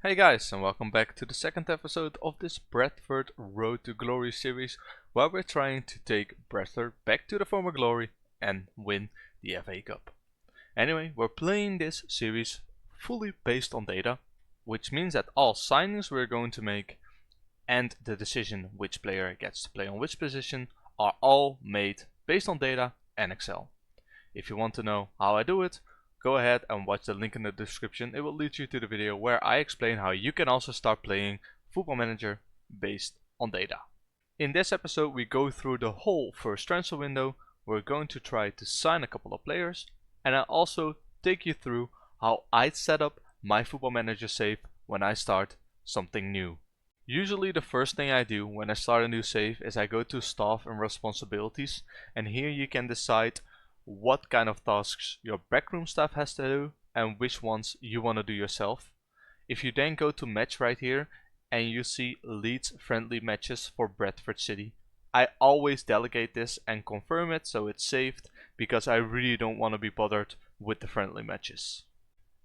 Hey guys, and welcome back to the second episode of this Bradford Road to Glory series, where we're trying to take Bradford back to the former glory and win the FA Cup. Anyway, we're playing this series fully based on data, which means that all signings we're going to make and the decision which player gets to play on which position are all made based on data and Excel. If you want to know how I do it, go ahead and watch the link in the description. It will lead you to the video where I explain how you can also start playing Football Manager based on data. In this episode we go through the whole first transfer window. We're going to try to sign a couple of players, and I'll also take you through how I set up my Football Manager save when I start something new. Usually the first thing I do when I start a new save is I go to staff and responsibilities, and here you can decide what kind of tasks your backroom staff has to do and which ones you want to do yourself. If you then go to match right here and you see leads friendly matches for Bradford City, I always delegate this and confirm it so it's saved, because I really don't want to be bothered with the friendly matches.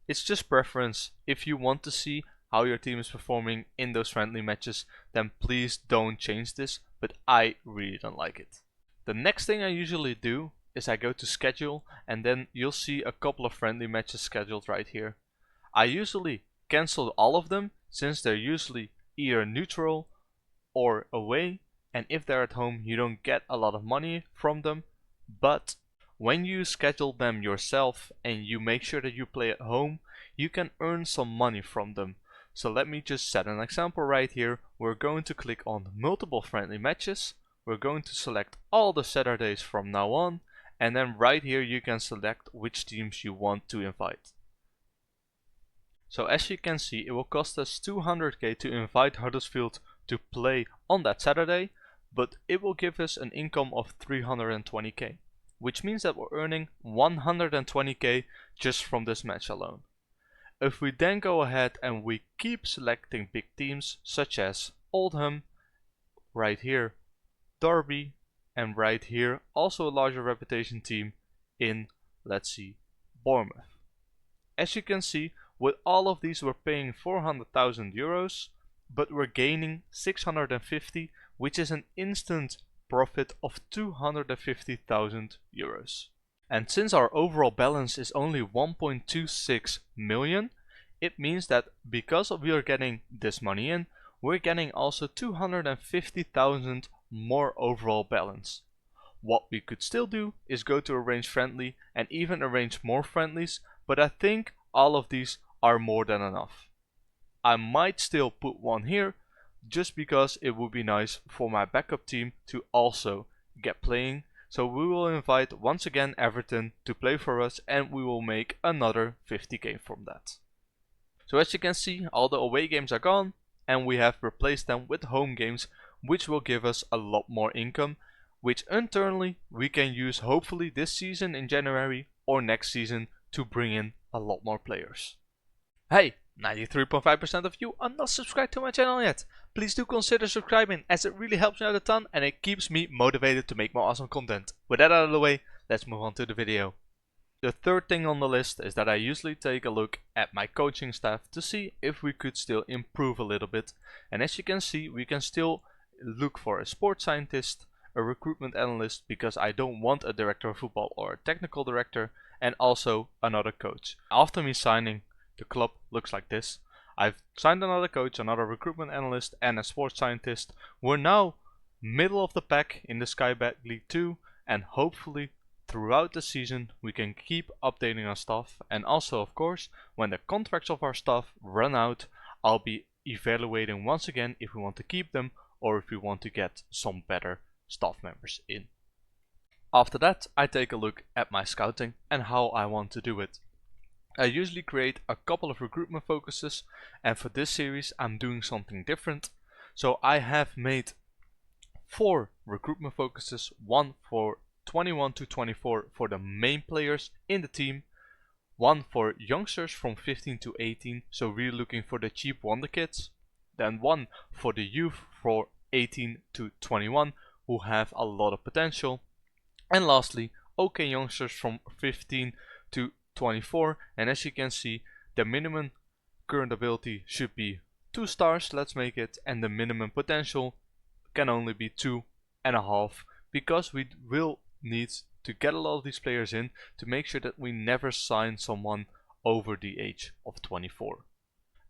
It's just preference. If you want to see how your team is performing in those friendly matches, then please don't change this, but I really don't like it. The next thing I usually do is I go to schedule, and then you'll see a couple of friendly matches scheduled right here. I usually cancel all of them since they're usually either neutral or away, and if they're at home you don't get a lot of money from them, but when you schedule them yourself and you make sure that you play at home, you can earn some money from them. So let me just set an example right here. We're going to click on multiple friendly matches. We're going to select all the Saturdays from now on, and then right here you can select which teams you want to invite. So as you can see, it will cost us 200k to invite Huddersfield to play on that Saturday, but it will give us an income of 320k, which means that we're earning 120k just from this match alone. If we then go ahead and we keep selecting big teams such as Oldham, right here Derby, and right here also a larger reputation team in, let's see, Bournemouth. As you can see, with all of these we're paying 400,000 euros, but we're gaining 650, which is an instant profit of 250,000 euros. And since our overall balance is only 1.26 million, it means that because we are getting this money in, we're getting also 250,000 more overall balance. What we could still do is go to arrange friendly and even arrange more friendlies, but I think all of these are more than enough. I might still put one here just because it would be nice for my backup team to also get playing. So we will invite once again Everton to play for us, and we will make another 50k from that. So as you can see, all the away games are gone and we have replaced them with home games, which will give us a lot more income, which internally we can use hopefully this season in January or next season to bring in a lot more players. Hey, 93.5% of you are not subscribed to my channel yet. Please do consider subscribing, as it really helps me out a ton and it keeps me motivated to make more awesome content. With that out of the way, let's move on to the video. The third thing on the list is that I usually take a look at my coaching staff to see if we could still improve a little bit. And as you can see, we can still look for a sports scientist, a recruitment analyst, because I don't want a director of football or a technical director, and also another coach. After me signing, the club looks like this. I've signed another coach, another recruitment analyst, and a sports scientist. We're now middle of the pack in the Sky Bet League 2, and hopefully throughout the season we can keep updating our staff. And also, of course, when the contracts of our staff run out, I'll be evaluating once again if we want to keep them or if we want to get some better staff members in. After that, I take a look at my scouting and how I want to do it. I usually create a couple of recruitment focuses, and for this series I'm doing something different. So I have made 4 recruitment focuses, one for 21 to 24 for the main players in the team, one for youngsters from 15 to 18, so really looking for the cheap wonder kids, then one for the youth for 18 to 21 who have a lot of potential, and lastly okay youngsters from 15 to 24. And as you can see, the minimum current ability should be 2 stars, let's make it, and the minimum potential can only be 2.5, because we will need to get a lot of these players in to make sure that we never sign someone over the age of 24.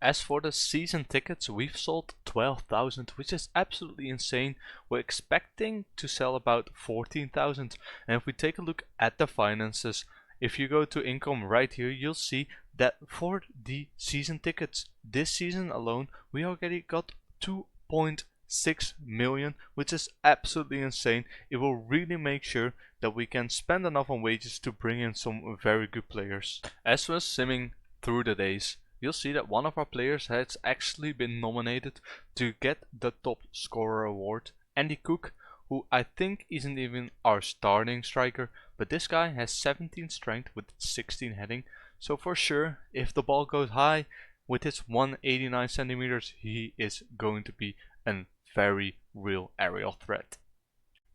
As for the season tickets, we've sold 12,000, which is absolutely insane. We're expecting to sell about 14,000, and if we take a look at the finances, if you go to income right here, you'll see that for the season tickets this season alone, we already got 2.6 million, which is absolutely insane. It will really make sure that we can spend enough on wages to bring in some very good players. As we're simming through the days, you'll see that one of our players has actually been nominated to get the top scorer award, Andy Cook, who I think isn't even our starting striker, but this guy has 17 strength with 16 heading, so for sure if the ball goes high with his 189 centimeters, he is going to be a very real aerial threat.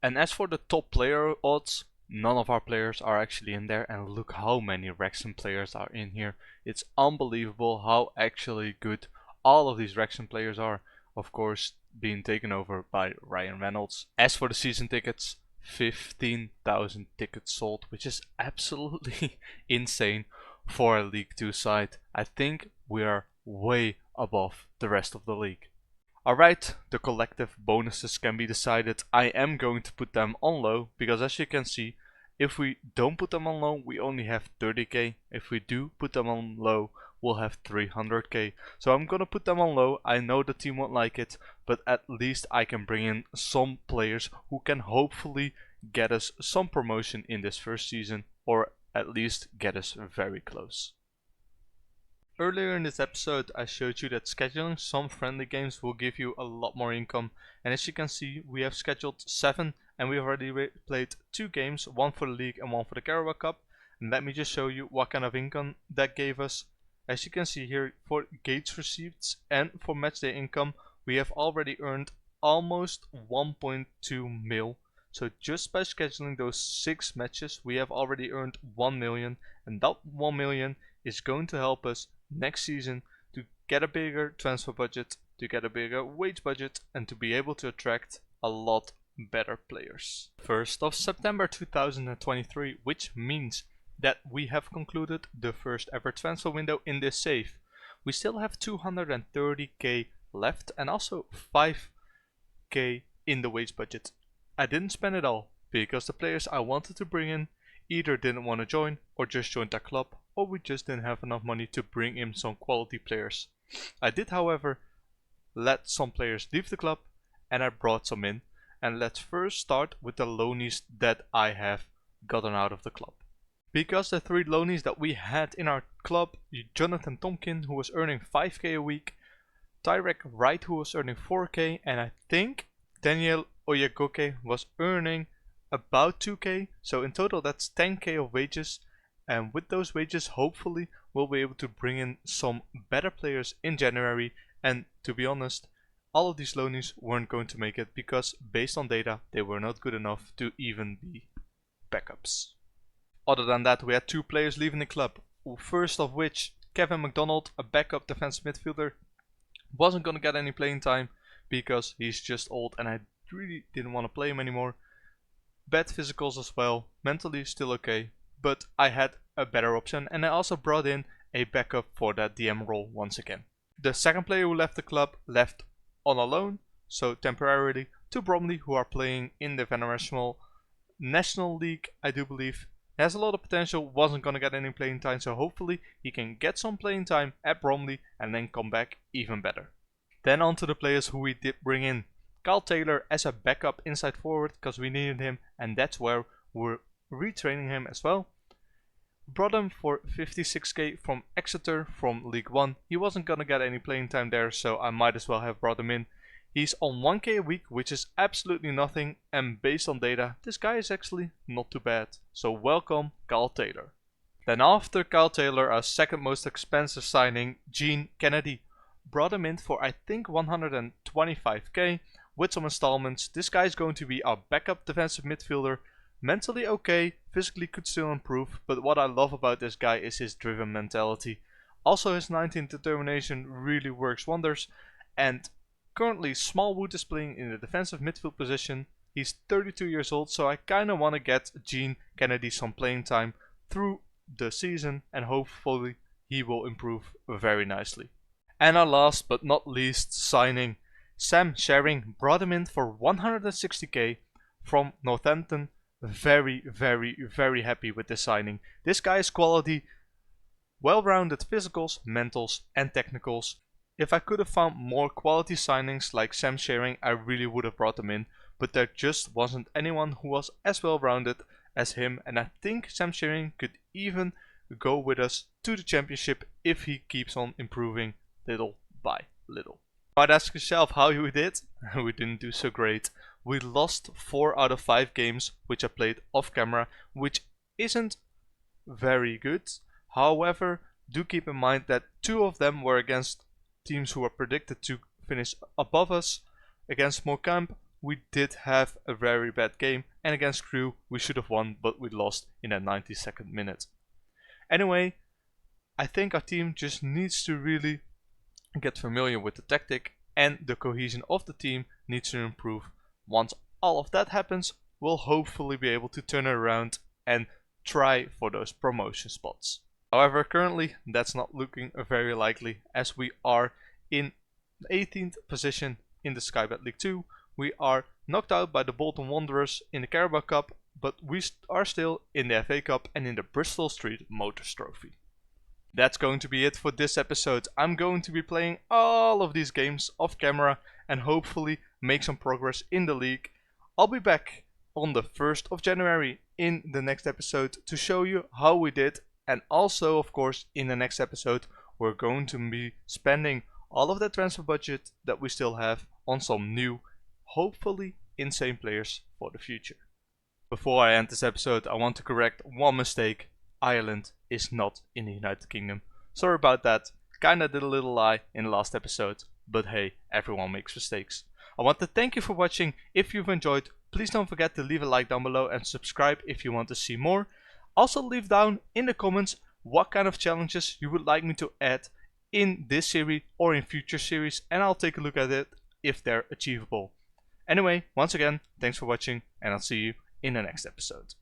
And as for the top player odds, none of our players are actually in there, and look how many Wrexham players are in here. It's unbelievable how actually good all of these Wrexham players are, of course being taken over by Ryan Reynolds. As for the season tickets, 15,000 tickets sold, which is absolutely insane for a League 2 side. I think we are way above the rest of the league. Alright, the collective bonuses can be decided. I am going to put them on low, because as you can see, if we don't put them on low, we only have 30k. If we do put them on low, we'll have 300k. So I'm gonna put them on low. I know the team won't like it, but at least I can bring in some players who can hopefully get us some promotion in this first season, or at least get us very close. Earlier in this episode I showed you that scheduling some friendly games will give you a lot more income, and as you can see we have scheduled 7 and we already played 2 games, one for the league and one for the Carabao Cup. And let me just show you what kind of income that gave us. As you can see here, for gates receipts and for matchday income we have already earned almost 1.2 mil. So just by scheduling those 6 matches we have already earned 1 million, and that 1 million is going to help us next season to get a bigger transfer budget, to get a bigger wage budget, and to be able to attract a lot better players. 1st of September 2023, which means that we have concluded the first ever transfer window in this save. We still have 230k left and also 5k in the wage budget. I didn't spend it all because the players I wanted to bring in either didn't want to join or just joined our club, or we just didn't have enough money to bring in some quality players. I did however let some players leave the club and I brought some in, and let's first start with the loanies that I have gotten out of the club. Because the 3 loanies that we had in our club, Jonathan Tomkin, who was earning 5k a week, Tyrek Wright, who was earning 4k, and I think Daniel Oyegoke was earning about 2k, so in total that's 10k of wages, and with those wages hopefully we'll be able to bring in some better players in January. And to be honest, all of these loanies weren't going to make it because based on data they were not good enough to even be backups. Other than that, we had 2 players leaving the club, first of which Kevin McDonald, a backup defensive midfielder, wasn't going to get any playing time because he's just old and I really didn't want to play him anymore. Bad physicals as well, mentally still okay, but I had a better option, and I also brought in a backup for that DM role once again. The second player who left the club left on a loan, so temporarily, to Bromley, who are playing in the Venerable National League, I do believe. He has a lot of potential, wasn't going to get any playing time, so hopefully he can get some playing time at Bromley and then come back even better. Then on to the players who we did bring in. Carl Taylor as a backup inside forward because we needed him, and that's where we're retraining him as well. Brought him for 56k from Exeter from League 1. He wasn't gonna get any playing time there, so I might as well have brought him in. He's on 1k a week, which is absolutely nothing, and based on data, this guy is actually not too bad. So welcome, Carl Taylor. Then after Carl Taylor, our second most expensive signing, Gene Kennedy. Brought him in for I think 125k with some installments. This guy is going to be our backup defensive midfielder. Mentally okay, physically could still improve, but what I love about this guy is his driven mentality. Also, his 19 determination really works wonders, and currently Smallwood is playing in the defensive midfield position. He's 32 years old, so I kinda wanna get Gene Kennedy some playing time through the season, and hopefully he will improve very nicely. And our last but not least signing, Sam Sharing, brought him in for 160k from Northampton. Very, very, very happy with this signing. This guy is quality, well-rounded physicals, mentals and technicals. If I could have found more quality signings like Sam Sharing, I really would have brought them in, but there just wasn't anyone who was as well-rounded as him, and I think Sam Sharing could even go with us to the championship if he keeps on improving little by little. Might ask yourself how we did. We didn't do so great. We lost 4 out of 5 games which I played off camera, which isn't very good. However, do keep in mind that 2 of them were against teams who were predicted to finish above us. Against Morecambe, we did have a very bad game, and against Crewe we should have won, but we lost in a 92nd minute. Anyway, I think our team just needs to really get familiar with the tactic, and the cohesion of the team needs to improve. Once all of that happens, we'll hopefully be able to turn it around and try for those promotion spots. However, currently that's not looking very likely, as we are in 18th position in the Sky Bet League 2. We are knocked out by the Bolton Wanderers in the Carabao Cup, but we are still in the FA Cup and in the Bristol Street Motors Trophy. That's going to be it for this episode. I'm going to be playing all of these games off camera and hopefully make some progress in the league. I'll be back on the 1st of January in the next episode to show you how we did, and also of course in the next episode we're going to be spending all of that transfer budget that we still have on some new, hopefully insane players for the future. Before I end this episode, I want to correct one mistake. Ireland is not in the United Kingdom. Sorry about that. Kinda did a little lie in the last episode, but hey, everyone makes mistakes. I want to thank you for watching. If you've enjoyed, please don't forget to leave a like down below and subscribe if you want to see more. Also leave down in the comments what kind of challenges you would like me to add in this series or in future series, and I'll take a look at it if they're achievable. Anyway, once again, thanks for watching, and I'll see you in the next episode.